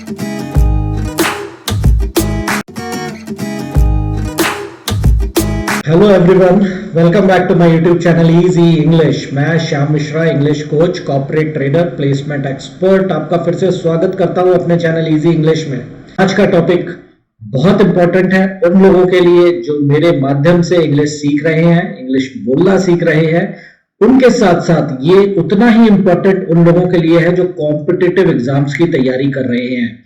Hello everyone, welcome back to my YouTube channel easy English. मैं Shyam Mishra, English coach, corporate trader, placement expert, आपका फिर से स्वागत करता हूं अपने चैनल इजी इंग्लिश में। आज का टॉपिक बहुत इंपॉर्टेंट है उन लोगों के लिए जो मेरे माध्यम से इंग्लिश सीख रहे हैं, इंग्लिश बोलना सीख रहे हैं। उनके साथ साथ ये उतना ही इंपॉर्टेंट उन लोगों के लिए है जो कॉम्पिटिटिव एग्जाम्स की तैयारी कर रहे हैं।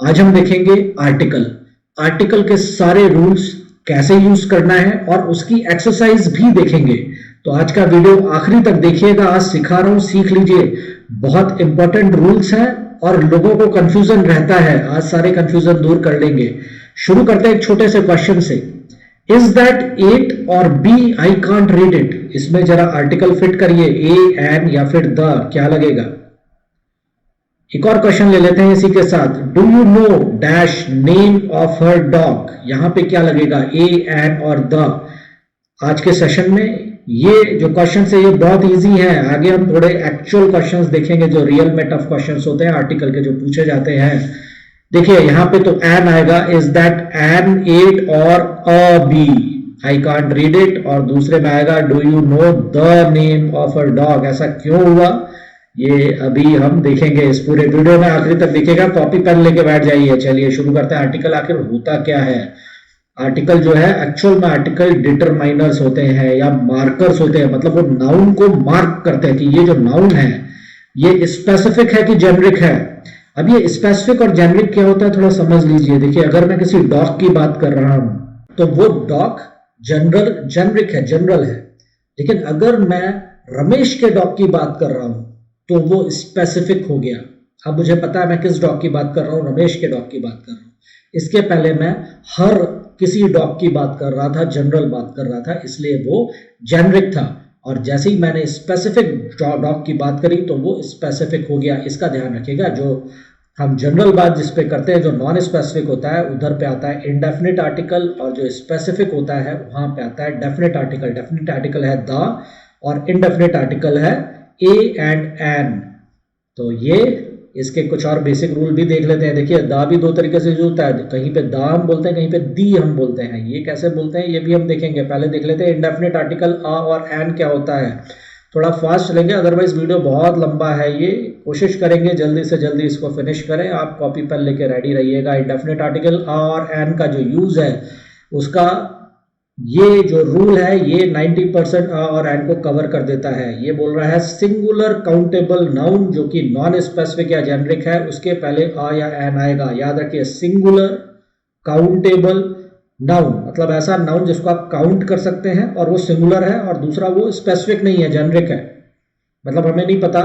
आज हम देखेंगे आर्टिकल के सारे रूल्स कैसे यूज करना है और उसकी एक्सरसाइज भी देखेंगे। तो आज का वीडियो आखिरी तक देखिएगा। आज सिखा रहा हूं, सीख लीजिए। बहुत इंपॉर्टेंट रूल्स हैं और लोगों को कंफ्यूजन रहता है। आज सारे कंफ्यूजन दूर कर लेंगे। शुरू करते हैं एक छोटे से क्वेश्चन से। Is that eight or B? I can't read it. इसमें जरा आर्टिकल फिट करिए, ए, एन या फिर द, क्या लगेगा? एक और क्वेश्चन ले लेते हैं इसी के साथ। Do you no dash name of her dog? यहां पे क्या लगेगा, ए, एन और द? आज के सेशन में ये जो क्वेश्चन है ये बहुत इजी है। आगे हम थोड़े एक्चुअल क्वेश्चंस देखेंगे जो रियल में टफ क्वेश्चंस होते हैं आर्टिकल के, जो पूछे जाते हैं। देखिए यहां पे तो एन आएगा। इज दैट एन एट और a B? I can't read it. और दूसरे में आएगा do you know the name of her dog? ऐसा क्यों हुआ ये अभी हम देखेंगे इस पूरे वीडियो में। आखिरी तक देखिएगा, कॉपी पेन लेके बैठ जाइए। चलिए शुरू करते हैं। आर्टिकल आखिर होता क्या है? आर्टिकल जो है एक्चुअल में आर्टिकल डिटरमाइनर्स होते हैं या मार्कर्स होते हैं। मतलब वो नाउन को मार्क करते हैं कि ये जो नाउन है ये स्पेसिफिक है कि जेनरिक है। अब ये स्पेसिफिक और जेनरिक क्या होता है थोड़ा समझ लीजिए। देखिए अगर मैं किसी डॉग की बात कर रहा हूं तो वो डॉग जेनरिक है, जनरल है। लेकिन अगर मैं रमेश के डॉग की बात कर रहा हूं तो वो स्पेसिफिक हो गया। अब मुझे पता है मैं किस डॉग की बात कर रहा हूं, रमेश के डॉग की बात कर रहा हूं। इसके पहले मैं हर किसी डॉग की बात कर रहा था, जनरल बात कर रहा था, इसलिए वो जेनरिक था। और जैसे ही मैंने स्पेसिफिक डॉग की बात करी तो वो स्पेसिफिक हो गया। इसका ध्यान रखिएगा। जो हम जनरल बात जिस पे करते हैं, जो नॉन स्पेसिफिक होता है, उधर पे आता है इंडेफिनिट आर्टिकल, और जो स्पेसिफिक होता है वहां पे आता है डेफिनिट आर्टिकल। डेफिनिट आर्टिकल है द और इनडेफिनिट आर्टिकल है ए एंड एन। तो ये इसके कुछ और बेसिक रूल भी देख लेते हैं। देखिए दा भी दो तरीके से यूज होता है। कहीं पे दा हम बोलते हैं, कहीं पे दी हम बोलते हैं। ये कैसे बोलते हैं ये भी हम देखेंगे। पहले देख लेते हैं इंडेफिनिट आर्टिकल आ और एन क्या होता है। थोड़ा फास्ट चलेंगे, अदरवाइज वीडियो बहुत लंबा है। ये कोशिश करेंगे जल्दी से जल्दी इसको फिनिश करें। आप कॉपी पेन लेके रेडी रहिएगा। इंडेफिनिट आर्टिकल आ और एन का जो यूज है उसका ये जो रूल है ये 90% आ और एन को कवर कर देता है। ये बोल रहा है सिंगुलर काउंटेबल नाउन जो कि नॉन स्पेसिफिक या जेनरिक है, उसके पहले आ या एन आएगा। याद रखिए, सिंगुलर काउंटेबल नाउन मतलब ऐसा नाउन जिसको आप काउंट कर सकते हैं और वो सिंगुलर है, और दूसरा वो स्पेसिफिक नहीं है, जेनरिक है। मतलब हमें नहीं पता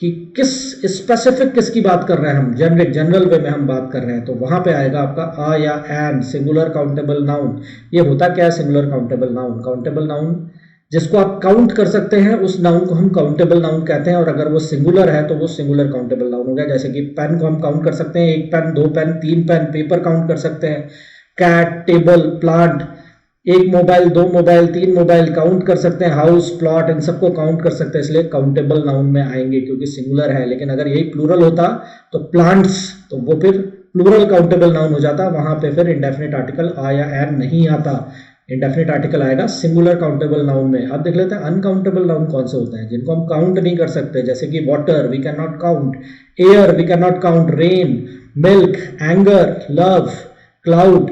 कि किस स्पेसिफिक किसकी बात कर रहे हैं हम, जेनरिक जनरल वे में हम बात कर रहे हैं। तो वहां पे आएगा आपका आ या एन, सिंगुलर काउंटेबल नाउन। ये होता क्या है singular countable noun? Countable noun जिसको आप काउंट कर सकते हैं उस नाउन को हम काउंटेबल नाउन कहते हैं। और अगर वो सिंगुलर है तो वो सिंगुलर काउंटेबल नाउन हो गया। जैसे कि पेन को हम काउंट कर सकते हैं, एक पेन, दो पेन, तीन पेन। पेपर काउंट कर सकते हैं। कैट, टेबल, प्लांट, एक मोबाइल, दो मोबाइल, तीन मोबाइल काउंट कर सकते हैं। हाउस, प्लॉट, इन सबको काउंट कर सकते हैं। इसलिए काउंटेबल नाउन में आएंगे क्योंकि सिंगुलर है। लेकिन अगर यही प्लूरल होता तो प्लांट्स, तो वो फिर प्लूरल काउंटेबल नाउन हो जाता। वहां पे फिर इंडेफिनिट आर्टिकल आ या एन नहीं आता। इंडेफिनिट आर्टिकल आएगा सिंगुलर काउंटेबल नाउन में। अब देख लेते हैं अनकाउंटेबल नाउन कौन से होते हैं, जिनको हम काउंट नहीं कर सकते। जैसे कि water we can not count, air we can not count, rain, milk, anger, love, cloud,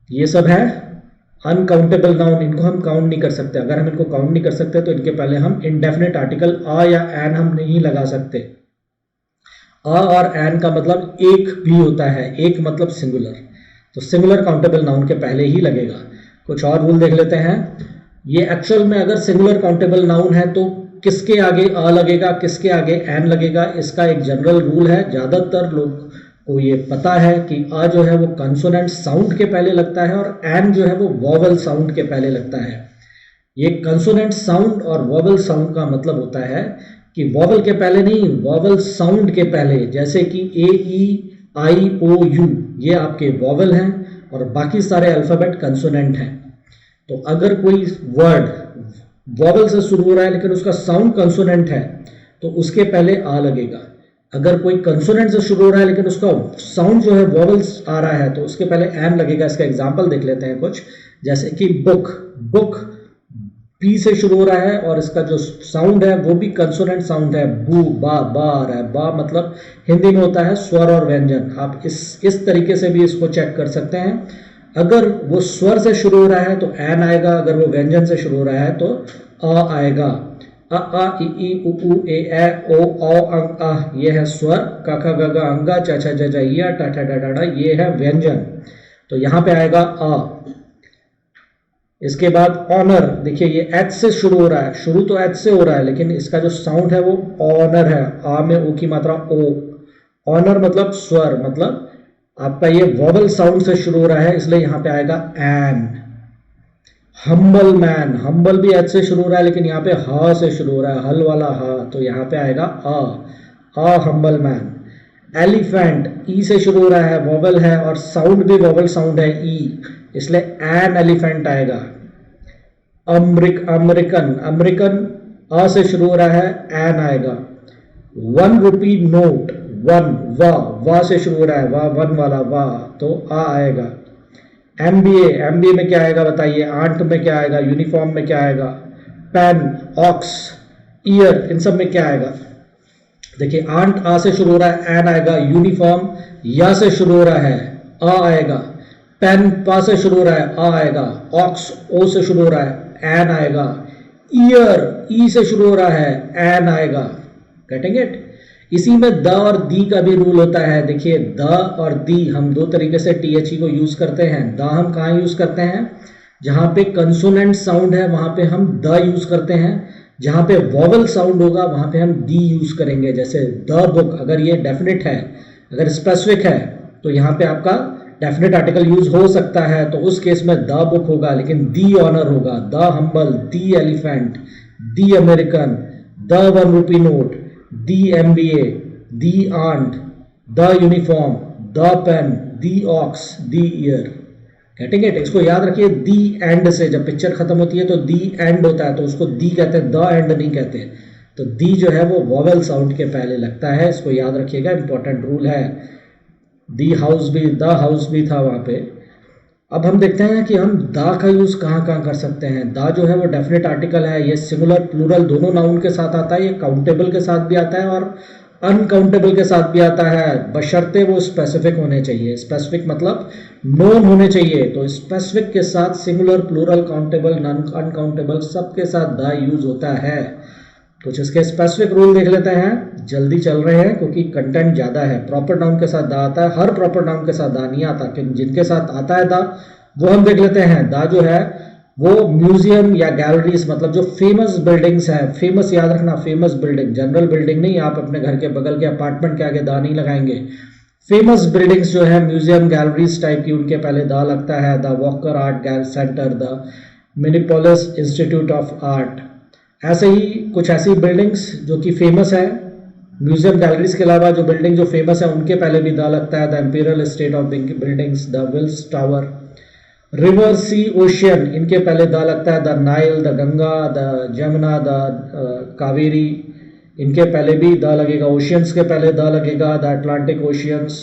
ये सब है अनकाउंटेबल नाउन। इनको हम काउंट नहीं कर सकते। अगर हम इनको काउंट नहीं कर सकते तो इनके पहले हम इंडेफिनिट आर्टिकल आ या एन हम नहीं लगा सकते। आ और एन का मतलब एक भी होता है, एक मतलब सिंगुलर। तो सिंगुलर काउंटेबल नाउन के पहले ही लगेगा। कुछ और रूल देख लेते हैं। ये एक्चुअल में अगर सिंगुलर काउंटेबल नाउन है तो किसके आगे आ लगेगा, किसके आगे एन लगेगा, इसका एक जनरल रूल है। ज्यादातर लोग को ये पता है कि आ जो है वो कंसोनेंट साउंड के पहले लगता है और एन जो है वो वॉवल साउंड के पहले लगता है। ये कंसोनेंट साउंड और वॉवल साउंड का मतलब होता है कि वॉवल के पहले नहीं, वॉवल साउंड के पहले। जैसे कि ए, ई, आई, ओ, यू, ये आपके वॉवल हैं और बाकी सारे अल्फाबेट कंसोनेंट हैं। तो अगर कोई वर्ड वॉवल से शुरू हो रहा है लेकिन उसका साउंड कंसोनेंट है तो उसके पहले आ लगेगा। अगर कोई कंसोनेंट से शुरू हो रहा है लेकिन उसका साउंड जो है वॉवल्स आ रहा है तो उसके पहले एन लगेगा। इसका एग्जांपल देख लेते हैं कुछ, जैसे कि बुक, बुक पी से शुरू हो रहा है और इसका जो साउंड है वो भी कंसोनेंट साउंड है, बू बा बा आ रहा है। बा मतलब हिंदी में होता है स्वर और व्यंजन। आप इस तरीके से भी इसको चेक कर सकते हैं। अगर वो स्वर से शुरू हो रहा है तो एन आएगा, अगर वो व्यंजन से शुरू हो रहा है तो अ आएगा। अ ई उ ए ओ अंग आ, ये है स्वर। क ख ग घ अंगा च छ ज झ य ट ठ ड ढ, ये है व्यंजन। तो यहाँ पे आएगा अ। इसके बाद ऑनर, देखिए ये एच से शुरू हो रहा है, शुरू तो एच से हो रहा है लेकिन इसका जो साउंड है वो ऑनर है। आ में ओ की मात्रा ओ। ऑनर मतलब स्वर, मतलब आपका ये वॉवल साउंड से शुरू हो रहा है, इसलिए यहाँ पे आएगा एन। हम्बल मैन, हम्बल भी एच से शुरू हो रहा है लेकिन यहाँ पे ह से शुरू हो रहा है, हल वाला ह, तो यहाँ पे आएगा a humble man. Elephant E से शुरू हो रहा है, वॉवल है और साउंड भी वॉवल साउंड है ई, इसलिए एन एलिफेंट आएगा। अमेरिकन, अमेरिकन अ से शुरू हो रहा है, एन आएगा। 1 रुपी नोट, वन वा से शुरू हो रहा है, वन वाला वा, तो आ आएगा। एमबीए, एमबीए में क्या आएगा बताइए? आंट में क्या आएगा? यूनिफॉर्म में क्या आएगा? पेन, ऑक्स, ईयर, इन सब में क्या आएगा? देखिए आंट आ से शुरू हो रहा है, एन आएगा। यूनिफॉर्म या से शुरू हो रहा है, अ आएगा। पेन पा से शुरू हो रहा है, आ आएगा। ऑक्स ओ से शुरू हो रहा है, एन आएगा। ईयर ई से शुरू हो रहा है, एन आएगा। Getting it? इसी में द और दी का भी रूल होता है। देखिए द और दी हम दो तरीके से टीएचई को यूज करते हैं। द हम कहाँ यूज करते हैं? जहां पे कंसोनेंट साउंड है वहां पे हम द यूज करते हैं, जहां पे वॉवल साउंड होगा वहां पे हम दी यूज करेंगे। जैसे द बुक, अगर ये डेफिनेट है, अगर स्पेसिफिक है तो यहाँ पे आपका डेफिनेट आर्टिकल यूज हो सकता है, तो उस केस में द बुक होगा, लेकिन दी ऑनर होगा। The humble, the elephant, the American, the 1 rupee note, the MBA, the aunt, the uniform, the pen, the ox, the ear. Getting it? इसको याद रखिए, दी एंड से जब पिक्चर खत्म होती है तो दी एंड होता है, तो उसको दी कहते हैं, द एंड नहीं कहते। तो दी जो है वो वॉवेल साउंड के पहले लगता है, इसको याद रखिएगा, इंपॉर्टेंट रूल है। दी हाउस भी, द हाउस भी था वहां पे। अब हम देखते हैं कि हम दा का यूज कहाँ कहाँ कर सकते हैं। दा जो है वो डेफिनेट आर्टिकल है, ये सिंगुलर प्लूरल दोनों नाउन के साथ आता है, ये काउंटेबल के साथ भी आता है और अनकाउंटेबल के साथ भी आता है, बशर्ते वो स्पेसिफिक होने चाहिए। स्पेसिफिक मतलब नोन होने चाहिए। तो स्पेसिफिक के साथ सिंगुलर, प्लूरल, काउंटेबल, अनकाउंटेबल सबके साथ दा यूज होता है। कुछ इसके स्पेसिफिक रूल देख लेते हैं, जल्दी चल रहे हैं क्योंकि कंटेंट ज़्यादा है। प्रॉपर नाउन के साथ दा आता है, हर प्रॉपर नाउन के साथ दा नहीं आता, लेकिन जिनके साथ आता है दा वो हम देख लेते हैं। दा जो है वो म्यूजियम या गैलरीज, मतलब जो फेमस बिल्डिंग्स हैं, फेमस याद रखना, फेमस बिल्डिंग, जनरल बिल्डिंग नहीं। आप अपने घर के बगल के अपार्टमेंट के आगे दा नहीं लगाएंगे। फेमस बिल्डिंग्स जो है म्यूजियम, गैलरीज टाइप की, उनके पहले दा लगता है। The Walker Art Center, the Minneapolis Institute of Art. ऐसे ही कुछ ऐसी बिल्डिंग्स जो कि फेमस है, म्यूजियम गैलरीज के अलावा जो बिल्डिंग जो फेमस है उनके पहले भी दा लगता है। The imperial state of buildings, the Wills tower. River, sea, ocean, इनके पहले दा लगता है। The Nile, the Ganga, the Jamuna, the Kaveri, इनके पहले भी दा लगेगा। ओशियंस के पहले दा लगेगा, द अटलांटिक ओशियंस।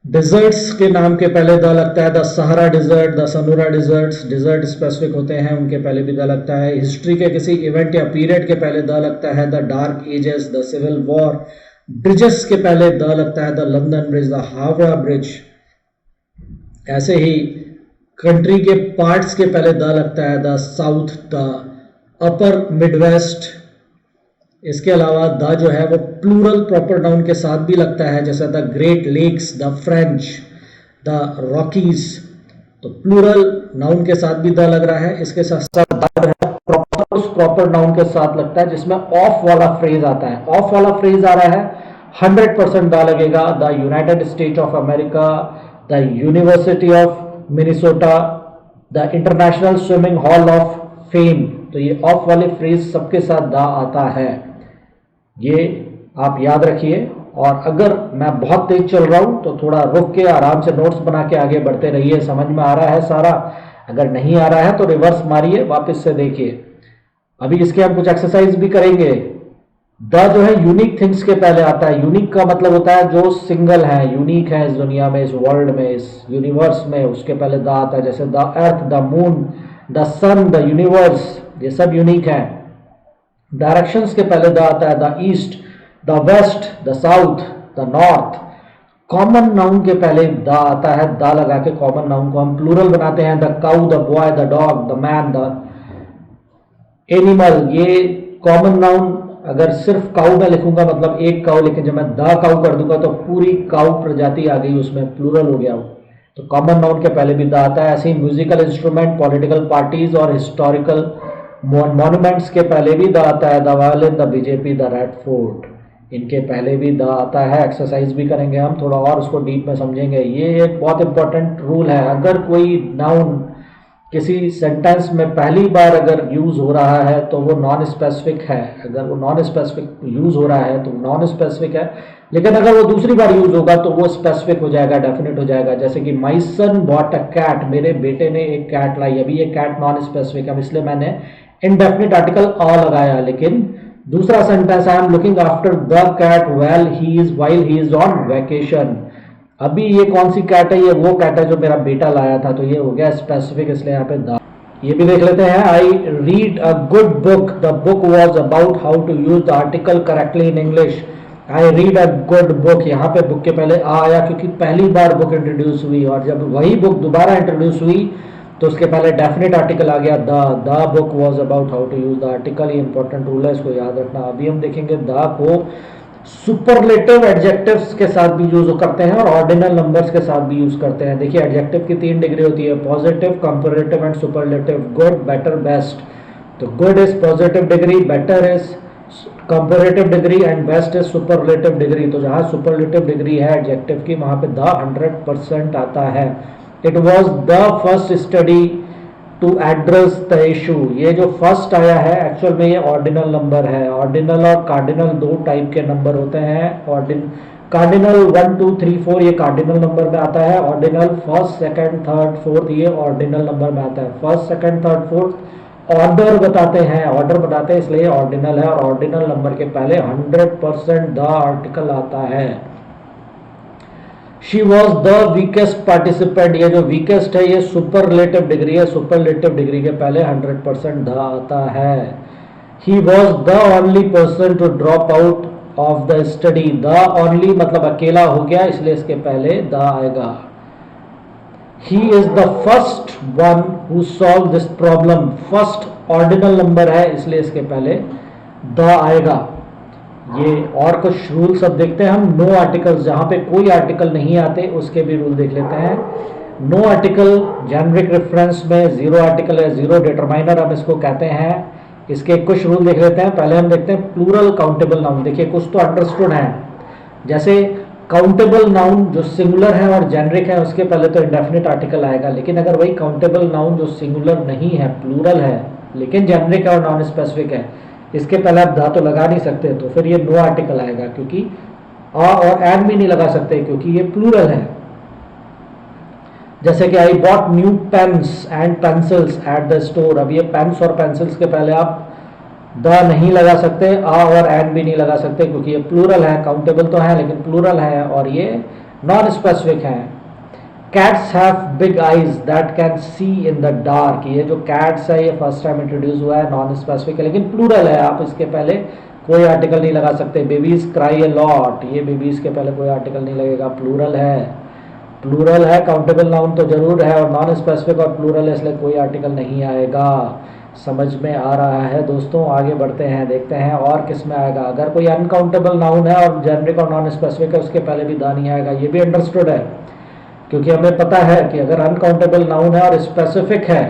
डिजर्ट्स के नाम के पहले दा लगता है। The Sahara desert, the Sonoran deserts, desert specific होते हैं, उनके पहले भी दा लगता है। हिस्ट्री के किसी इवेंट या पीरियड के पहले दा लगता है। The dark ages, the civil war. Bridges के पहले द लगता है। The London bridge, the Howrah bridge. ऐसे ही कंट्री के पार्ट्स के पहले द लगता है। The south, the upper Midwest. इसके अलावा द जो है वो प्लूरल प्रॉपर नाउन के साथ भी लगता है, जैसे the Great Lakes, the French, the Rockies. तो प्लूरल नाउन के साथ भी द लग रहा है। इसके साथ साथ द जो है प्रॉपर उस प्रॉपर नाउन के साथ लगता है जिसमें ऑफ वाला फ्रेज आता है। ऑफ वाला फ्रेज आ रहा है, 100% द लगेगा। The United state of America, the university of Minnesota, the international swimming hall of fame. तो ये ऑफ वाले फ्रेज सबके साथ द आता है, ये आप याद रखिए। और अगर मैं बहुत तेज चल रहा हूं तो थोड़ा रुक के आराम से नोट्स बना के आगे बढ़ते रहिए। समझ में आ रहा है सारा? अगर नहीं आ रहा है तो रिवर्स मारिए, वापस से देखिए। अभी इसके हम कुछ एक्सरसाइज भी करेंगे। द जो है यूनिक थिंग्स के पहले आता है। यूनिक का मतलब होता है जो सिंगल है, यूनिक है इस दुनिया में, इस वर्ल्ड में, इस यूनिवर्स में, उसके पहले द आता है। जैसे the earth, the moon, the sun, the universe, ये सब यूनिक है। डायरेक्शंस के पहले द आता है। The east, the west, the south, the north. Common noun के पहले द आता है। द लगा के कॉमन नाउन को हम प्लूरल बनाते हैं। The cow, the boy, the dog, the man, the animal. ये कॉमन नाउन अगर सिर्फ काउ में लिखूंगा मतलब एक काउ, लेकिन जब मैं द काउ कर दूंगा तो पूरी काउ प्रजाति आ गई, उसमें प्लूरल हो गया। तो कॉमन नाउन के पहले भी द आता है। ऐसे ही म्यूजिकल इंस्ट्रूमेंट, पॉलिटिकल पार्टीज और हिस्टोरिकल मॉन्यूमेंट्स के पहले भी द आता है। The violin, the BJP, the red fort, इनके पहले भी द आता है। एक्सरसाइज भी करेंगे हम, थोड़ा और उसको डीप में समझेंगे। ये एक बहुत इंपॉर्टेंट रूल है। अगर कोई नाउन किसी सेंटेंस में पहली बार अगर यूज हो रहा है तो वो नॉन स्पेसिफिक है। अगर वो नॉन स्पेसिफिक यूज हो रहा है तो नॉन स्पेसिफिक है, लेकिन अगर वो दूसरी बार यूज होगा तो वो स्पेसिफिक हो जाएगा, डेफिनेट हो जाएगा। जैसे कि माई सन बॉट अ कैट, मेरे बेटे ने एक कैट लाई। अभी ये कैट नॉन स्पेसिफिक है, इसलिए मैंने इनडेफिनिट आर्टिकल अ लगाया। लेकिन दूसरा sentence, I am looking after the cat well he is while he is on vacation. अभी ये कौन सी कैट है? ये वो कैट है जो मेरा बेटा लाया था, तो ये हो गया स्पेसिफिक, इसलिए यहाँ पे द। ये भी देख लेते हैं। I read a good book, the book was about how to use the article correctly in English. I read a good book, यहाँ पे बुक के पहले आ आया क्योंकि पहली बार बुक इंट्रोड्यूस हुई, और जब वही बुक दोबारा इंट्रोड्यूस हुई तो उसके पहले डेफिनेट आर्टिकल आ गया the book was about how to use the article. ये इंपॉर्टेंट रूल है, इसको याद रखना। अभी हम देखेंगे द को सुपरलेटिव एडजेक्टिव्स के साथ भी यूज करते हैं और ऑर्डिनल नंबर्स के साथ भी यूज करते हैं। देखिए एडजेक्टिव की 3 डिग्री होती है, positive, comparative and superlative. Good, better, best. तो good is positive degree, better is comparative degree and best is superlative degree. तो जहां सुपरलेटिव डिग्री है एडजेक्टिव की, वहां पे द 100% आता है। It was the first study to address the issue. ये जो फर्स्ट आया है एक्चुअल में ये ऑर्डिनल नंबर है। ऑर्डिनल और कार्डिनल दो टाइप के नंबर होते हैं। कार्डिनल 1 2 3 4 ये कार्डिनल नंबर में आता है। Ordinal first, second, third, fourth ये ऑर्डिनल नंबर में आता है। First, second, third, fourth order बताते हैं, ऑर्डर बताते हैं, इसलिए ऑर्डिनल है। और ऑर्डिनल नंबर के पहले 100% द आर्टिकल आता है। She was the weakest participant, ये जो वीकेस्ट है ये सुपरलेटिव डिग्री है। सुपरलेटिव डिग्री के पहले 100% द आता है। He was the only person to drop out of the study. The only मतलब अकेला हो गया, इसलिए इसके पहले द आएगा। He is the first one who solve this problem. First ordinal number है, इसलिए इसके पहले द आएगा। ये और कुछ रूल सब देखते हैं हम। नो आर्टिकल्स, जहां पे कोई आर्टिकल नहीं आते उसके भी रूल देख लेते हैं। नो आर्टिकल जेनरिक रेफरेंस में जीरो आर्टिकल है, जीरो डिटरमाइनर हम इसको कहते हैं। इसके कुछ रूल देख लेते हैं। पहले हम देखते हैं प्लूरल काउंटेबल नाउन। देखिए कुछ तो अंडरस्टूड है, जैसे काउंटेबल नाउन जो सिंगुलर है और जेनरिक है उसके पहले तो इंडेफिनिट आर्टिकल आएगा। लेकिन अगर वही काउंटेबल नाउन जो सिंगुलर नहीं है, प्लूरल है लेकिन जेनरिक है और नॉन स्पेसिफिक है, इसके पहले आप दा तो लगा नहीं सकते, तो फिर ये नो आर्टिकल आएगा। क्योंकि आ और एन भी नहीं लगा सकते क्योंकि ये प्लूरल है। जैसे कि I bought new pens and pencils at the store. अब ये पेन्स और पेंसिल्स के पहले आप द नहीं लगा सकते, आ और एन भी नहीं लगा सकते क्योंकि ये प्लूरल है। काउंटेबल तो है लेकिन प्लूरल है और ये नॉन स्पेसिफिक है। Cats have big eyes that can see in the dark. ये जो कैट्स है ये फर्स्ट टाइम इंट्रोड्यूस हुआ है, नॉन स्पेसिफिक है लेकिन प्लूरल है, आप इसके पहले कोई आर्टिकल नहीं लगा सकते। बेबीज क्राई अ लॉट, ये बेबीज के पहले कोई आर्टिकल नहीं लगेगा, प्लूरल है। प्लूरल है, काउंटेबल नाउन तो जरूर है और नॉन स्पेसिफिक और प्लूरल है, इसलिए कोई आर्टिकल नहीं आएगा। समझ में आ रहा है दोस्तों? आगे बढ़ते हैं, देखते हैं और किस में आएगा। अगर कोई अनकाउंटेबल नाउन है और जेनरिक और नॉन स्पेसिफिक है उसके पहले भी द नहीं आएगा। ये भी अंडरस्टूड है क्योंकि हमें पता है कि अगर अनकाउंटेबल नाउन है और स्पेसिफिक है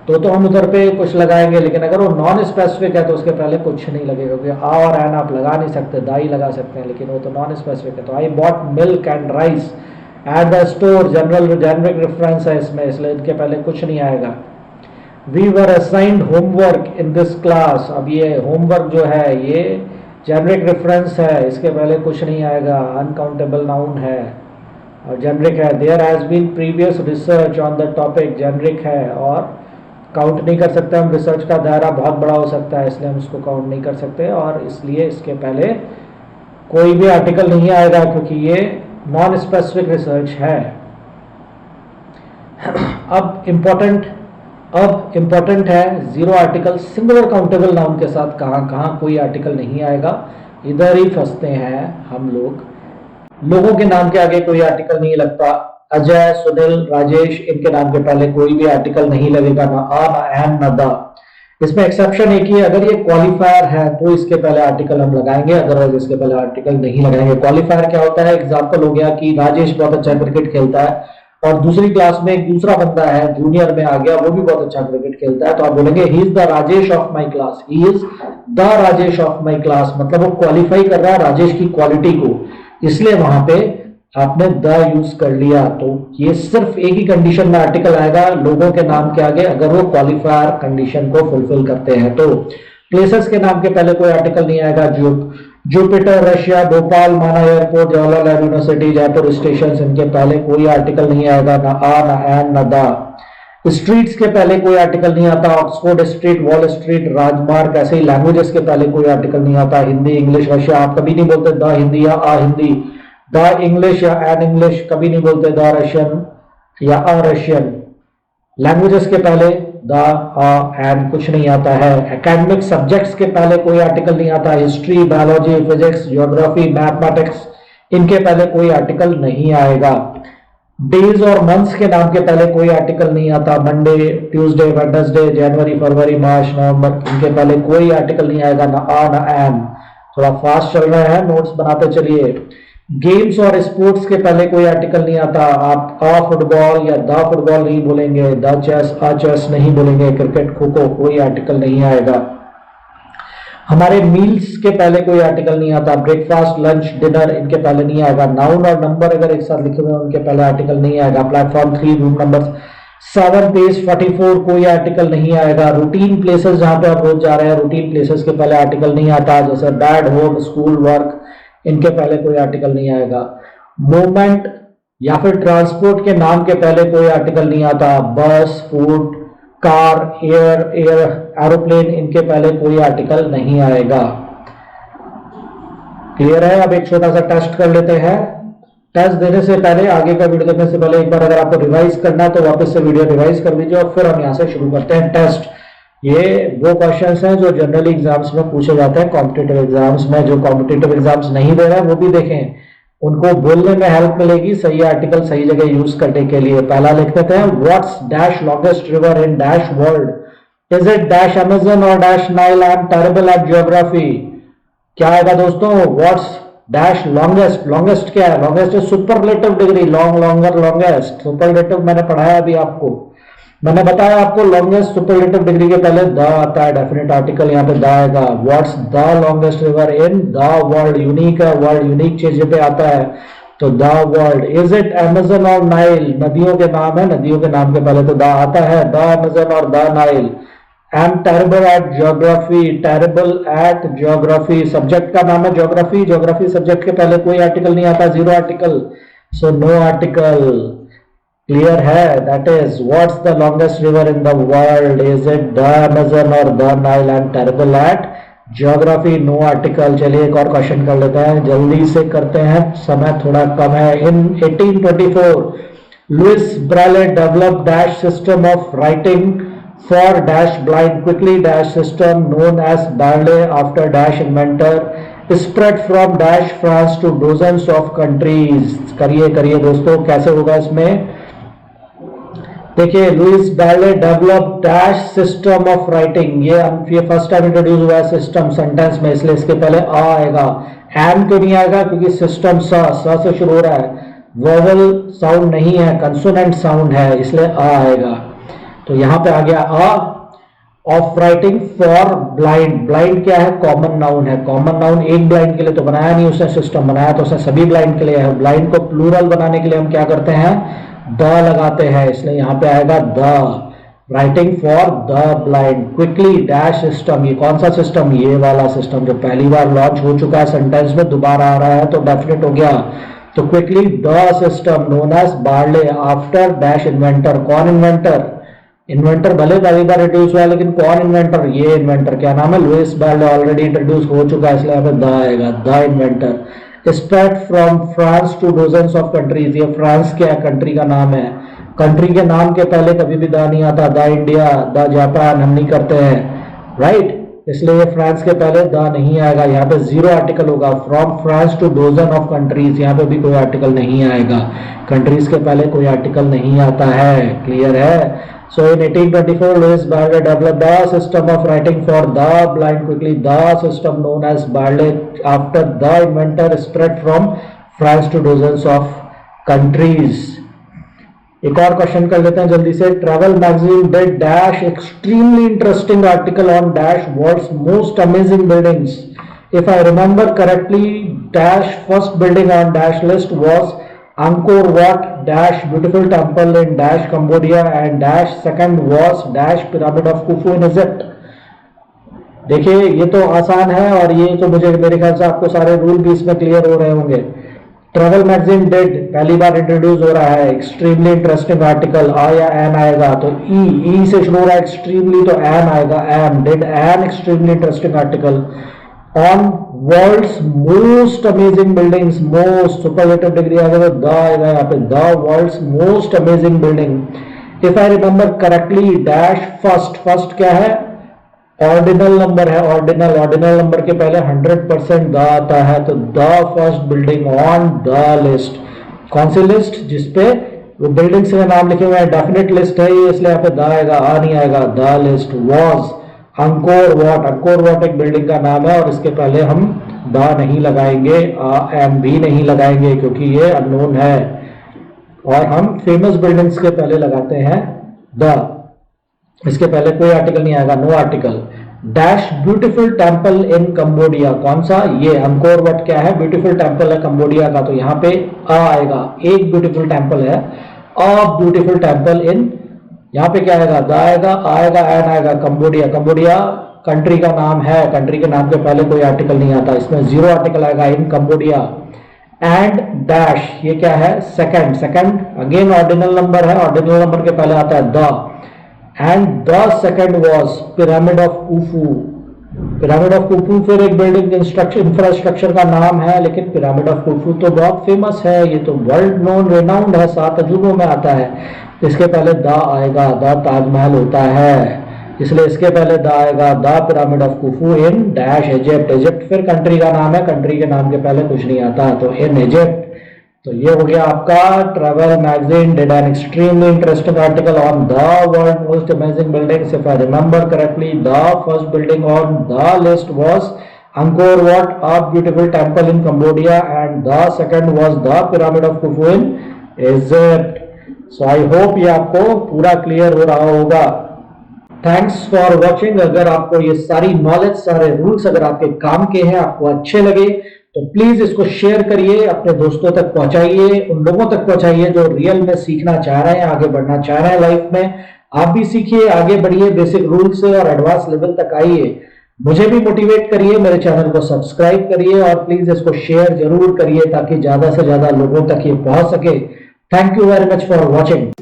तो हम उधर पे कुछ लगाएंगे, लेकिन अगर वो नॉन स्पेसिफिक है तो उसके पहले कुछ नहीं लगेगा क्योंकि आ और एन आप लगा नहीं सकते, दा ही लगा सकते हैं, लेकिन वो तो नॉन स्पेसिफिक है। तो I bought milk and rice at the store, general generic reference है इसमें, इसलिए इनके पहले कुछ नहीं आएगा। We were assigned homework in this class. अब ये होमवर्क जो है ये जेनरिक रेफरेंस है, इसके पहले कुछ नहीं आएगा, अनकाउंटेबल नाउन है और जेनरिक है। There has been previous research on the topic, generic है और काउंट नहीं कर सकते हम, रिसर्च का दायरा बहुत बड़ा हो सकता है, इसलिए हम इसको काउंट नहीं कर सकते, और इसलिए इसके पहले कोई भी आर्टिकल नहीं आएगा क्योंकि ये नॉन स्पेसिफिक रिसर्च है। अब इंपॉर्टेंट है zero article singular countable noun के साथ कहाँ कहाँ कोई आर्टिकल नहीं आएगा। इधर ही फंसते हैं हम लोग, लोगों के नाम के आगे कोई आर्टिकल नहीं लगता। अजय, सुनील, राजेश, इनके नाम के पहले कोई भी आर्टिकल नहीं लगेगा, ना आ, ना एन, ना दा। इसमें एक्सेप्शन एक ही है, अगर ये क्वालिफायर है तो इसके पहले आर्टिकल हम लगाएंगे, अदरवाइज इसके पहले आर्टिकल नहीं लगाएंगे। क्वालिफायर क्या होता है? एग्जाम्पल हो गया कि राजेश बहुत अच्छा क्रिकेट खेलता है और दूसरी क्लास में एक दूसरा बंदा है, जूनियर में आ गया, वो भी बहुत अच्छा क्रिकेट खेलता है, तो आप बोलेंगे ही is the Rajesh of my class, he is the Rajesh of my class, मतलब वो क्वालिफाई कर रहा है राजेश की क्वालिटी को, इसलिए वहां पे आपने द यूज कर लिया। तो ये सिर्फ एक ही कंडीशन में आर्टिकल आएगा लोगों के नाम के आगे, अगर वो क्वालिफायर कंडीशन को फुलफिल करते हैं। तो प्लेसेस के नाम के पहले कोई आर्टिकल नहीं आएगा। जुपिटर, रशिया, भोपाल, माना airport, Jawaharlal Nehru university, Jaipur station, इनके पहले कोई आर्टिकल नहीं आएगा, ना आ, ना एन, ना दा। स्ट्रीट्स के पहले कोई आर्टिकल नहीं आता, ऑक्सफोर्ड स्ट्रीट, वॉल स्ट्रीट, राजमार्ग। ऐसे ही लैंग्वेजेस के पहले कोई आर्टिकल नहीं आता, हिंदी, इंग्लिश, रशिया। आप कभी नहीं बोलते द हिंदी या आ हिंदी, द इंग्लिश या एन इंग्लिश, कभी नहीं बोलते द रशियन या अ रशियन। लैंग्वेजेस के पहले द, आ, एन कुछ नहीं आता है। एकेडमिक सब्जेक्ट्स के पहले कोई आर्टिकल नहीं आता, history, biology, physics, geography, mathematics, इनके पहले कोई आर्टिकल नहीं आएगा। डेज और मंथ्स के नाम के पहले कोई आर्टिकल नहीं आता, मंडे, ट्यूसडे, वेडनेसडे, जनवरी, फरवरी, मार्च, नवंबर, इनके पहले कोई आर्टिकल नहीं आएगा, ना आ, ना एन। थोड़ा फास्ट चल रहा है, नोट्स बनाते चलिए। गेम्स और स्पोर्ट्स के पहले कोई आर्टिकल नहीं आता, आप अ फुटबॉल या द फुटबॉल नहीं बोलेंगे, द चेस, अ चेस नहीं बोलेंगे, क्रिकेट, खो खो, कोई आर्टिकल नहीं आएगा। हमारे मील्स के पहले कोई आर्टिकल नहीं आता, ब्रेकफास्ट, लंच, डिनर, इनके पहले नहीं आएगा। नाउन और नंबर अगर एक साथ लिखे हुए हैं उनके पहले आर्टिकल नहीं आएगा। प्लेटफॉर्म 3, रूम नंबर 7, पेज 44, कोई आर्टिकल नहीं आएगा। रूटीन प्लेसेस जहां पे आप रोज जा रहे हैं, रूटीन प्लेसेस के पहले आर्टिकल नहीं आता, जैसे बेड, होम, स्कूल, वर्क, इनके पहले कोई आर्टिकल नहीं आएगा। मूवमेंट या फिर ट्रांसपोर्ट के नाम के पहले कोई आर्टिकल नहीं आता, बस, फूड, कार, एरोप्लेन, इनके पहले कोई आर्टिकल नहीं आएगा। क्लियर है? अब एक छोटा सा टेस्ट कर लेते हैं। टेस्ट देने से पहले, आगे का वीडियो देखने से पहले एक बार अगर आपको रिवाइज करना है तो वापस से वीडियो रिवाइज कर दीजिए और फिर हम यहां से शुरू करते हैं टेस्ट। ये वो क्वेश्चंस हैं जो जनरल एग्जाम्स में पूछे जाते हैं, कॉम्पिटिटिव एग्जाम्स में। जो कॉम्पिटिटिव एग्जाम्स नहीं दे रहे हैं वो भी देखें, उनको बोलने में हेल्प मिलेगी सही आर्टिकल सही जगह यूज करने के लिए। पहला लिख देते हैं, what's dash longest river in dash world, is it dash Amazon और dash Nile, I am terrible at geography. क्या आएगा दोस्तों? व्हाट्स डैश लॉन्गेस्ट, लॉन्गेस्ट क्या है? लॉन्गेस्ट है superlative degree, long, longer, longest. Superlative मैंने पढ़ाया अभी आपको, मैंने बताया आपको लॉन्गेस्ट सुपरलेटिव डिग्री के पहले द आता है, डेफिनेट आर्टिकल यहाँ पे द आएगा। What's the longest river in the world, unique है वर्ल्ड, यूनिक चीज पे आता है तो the world. Is it Amazon और नाइल, नदियों के नाम है, नदियों के नाम के पहले तो द आता है, द अमेजन और the Nile. I am terrible at geography, terrible at geography, subject का नाम है ज्योग्राफी, ज्योग्राफी सब्जेक्ट के पहले कोई आर्टिकल नहीं आता, zero article, so no article. Clear है? That is what's the longest river in the world, is it the Amazon और the Nile, I am terrible at geography, no article. चलिए एक और क्वेश्चन कर लेते हैं, जल्दी से करते हैं, समय थोड़ा कम है। In 1824 Louis Braille develop dash system of writing for dash blind, quickly dash system known as Braille after dash inventor spread from dash France to dozens of countries. करिए करिए दोस्तों, कैसे होगा इसमें? देखिए, Louis Braille develop dash system of writing, ये first time introduce हुआ है सिस्टम सेंटेंस में, इसलिए इसके पहले आ आएगा। एम क्यों नहीं आएगा? क्योंकि सिस्टम स से शुरू हो रहा है, वोवल साउंड नहीं है, कंसोनेंट साउंड है, इसलिए आ आएगा। तो यहां पे आ गया आ। Of writing for blind, blind क्या है? कॉमन नाउन है, कॉमन नाउन एक ब्लाइंड के लिए तो बनाया नहीं उसने सिस्टम, बनाया तो उसने सभी ब्लाइंड के लिए है। ब्लाइंड को प्लूरल बनाने के लिए हम क्या करते हैं? द लगाते हैं, इसलिए यहां पे आएगा the. Writing for the blind, quickly dash system, ये कौन सा सिस्टम? ये वाला सिस्टम जो पहली बार लॉन्च हो चुका है सेंटेंस में, दोबारा आ रहा है तो डेफिनेट हो गया। तो quickly the system known as Braille after dash inventor, कौन इन्वेंटर? इन्वेंटर भले पहली बार इंट्रोड्यूस हुआ, लेकिन कौन इन्वेंटर? ये इन्वेंटर क्या नाम है? लुइस बार्ले ऑलरेडी इंट्रोड्यूस हो चुका है, इसलिए यहाँ पे द आएगा, the inventor. Spread from France to dozens of countries, ये फ्रांस क्या कंट्री का नाम है? कंट्री के नाम के पहले कभी भी द नहीं आता, द इंडिया, द जापान हम नहीं करते हैं, राइट? इसलिए ये फ्रांस के पहले द नहीं आएगा, यहाँ पे जीरो आर्टिकल होगा। From France to dozen of countries, यहाँ पे भी कोई आर्टिकल नहीं आएगा, कंट्रीज के पहले कोई आर्टिकल नहीं आता है, क्लियर है? So in 1824, Louis Braille developed the system of writing for the blind quickly. The system known as Braille after the inventor spread from France to dozens of countries. एक और question कर लेते हैं जल्दी से। Travel magazine did dash extremely interesting article on dash world's most amazing buildings. If I remember correctly, dash first building on dash list was Angkor Wat dash beautiful temple in dash Cambodia and dash second was dash pyramid of Khufu in Egypt। देखिए ये तो आसान है और ये तो मुझे मेरे ख्याल से आपको सारे रूल भी इसमें क्लियर हो रहे होंगे। ट्रैवल मैगजीन डिड पहली बार इंट्रोड्यूस हो रहा है, एक्सट्रीमली इंटरेस्टिंग आर्टिकल, आ या एन आएगा तो ई से शुरू हो रहा है, एक्सट्रीमली तो एन आएगा, an did an extremely interesting article on world's most amazing buildings, most superlative degree आ गया, द आएगा यहाँ पे, the world's most amazing building. If I remember correctly, dash first, first क्या है? ऑर्डिनल नंबर है, ऑर्डिनल, ऑर्डिनल नंबर के पहले 100% द आता है, तो the first building on the list. कौन सी लिस्ट? जिसपे वो बिल्डिंग्स के नाम लिखे हुए हैं, डेफिनेट लिस्ट है ये, इसलिए यहाँ पे द आएगा, आ नहीं आएगा। The list was Angkor Wat, Angkor Wat एक बिल्डिंग का नाम है और इसके पहले हम द नहीं लगाएंगे, एम भी नहीं लगाएंगे क्योंकि ये अननोन है, और हम फेमस बिल्डिंग्स के पहले लगाते हैं द, इसके पहले कोई आर्टिकल नहीं आएगा, no article. Dash beautiful temple in Cambodia, कौन सा? ये अंकोर वाट क्या है? ब्यूटीफुल टेम्पल है कंबोडिया का, तो यहाँ पे आ आएगा, एक ब्यूटीफुल टेम्पल है, अ ब्यूटीफुल टेम्पल इन, यहाँ पे क्या आएगा? द आएगा, आएगा, एन आएगा, कंबोडिया, कंबोडिया कंट्री का नाम है, कंट्री के नाम के पहले कोई आर्टिकल नहीं आता, इसमें जीरो आर्टिकल आएगा, इन कंबोडिया। एंड डैश ये क्या है? Second, second again ordinal number है, ऑर्डिनल नंबर के पहले आता है the, and the second was pyramid of कुफू। Pyramid of कुफू फिर एक बिल्डिंग इंफ्रास्ट्रक्चर का नाम है, लेकिन पिरामिड ऑफ कुफू तो बहुत फेमस है, ये तो वर्ल्ड नोन रेनाउंड है, 7 अजूबों में आता है, इसके पहले द आएगा, द ताजमहल होता है, इसलिए इसके पहले द आएगा, the pyramid of कुफू in dash Egypt. Egypt फिर कंट्री का नाम है, कंट्री के नाम के पहले कुछ नहीं आता, तो इन इजिप्ट। तो ये हो गया आपका travel magazine did an extremely interesting article on the world most amazing buildings. If I remember correctly, the first building on the list was Angkor Wat, a beautiful temple in Cambodia, and the second was the pyramid of कुफू in Egypt. So I hope ये आपको पूरा clear हो रहा होगा। Thanks for watching. अगर आपको ये सारी नॉलेज, सारे रूल्स अगर आपके काम के हैं, आपको अच्छे लगे, तो प्लीज इसको शेयर करिए, अपने दोस्तों तक पहुंचाइए, उन लोगों तक पहुंचाइए जो रियल में सीखना चाह रहे हैं, आगे बढ़ना चाह रहे हैं लाइफ में। आप भी सीखिए, आगे बढ़िए, बेसिक रूल से और एडवांस लेवल तक आइए। मुझे भी मोटिवेट करिए, मेरे चैनल को सब्सक्राइब करिए और प्लीज इसको शेयर जरूर करिए ताकि ज्यादा से ज्यादा लोगों तक ये पहुंच सके। Thank you very much for watching.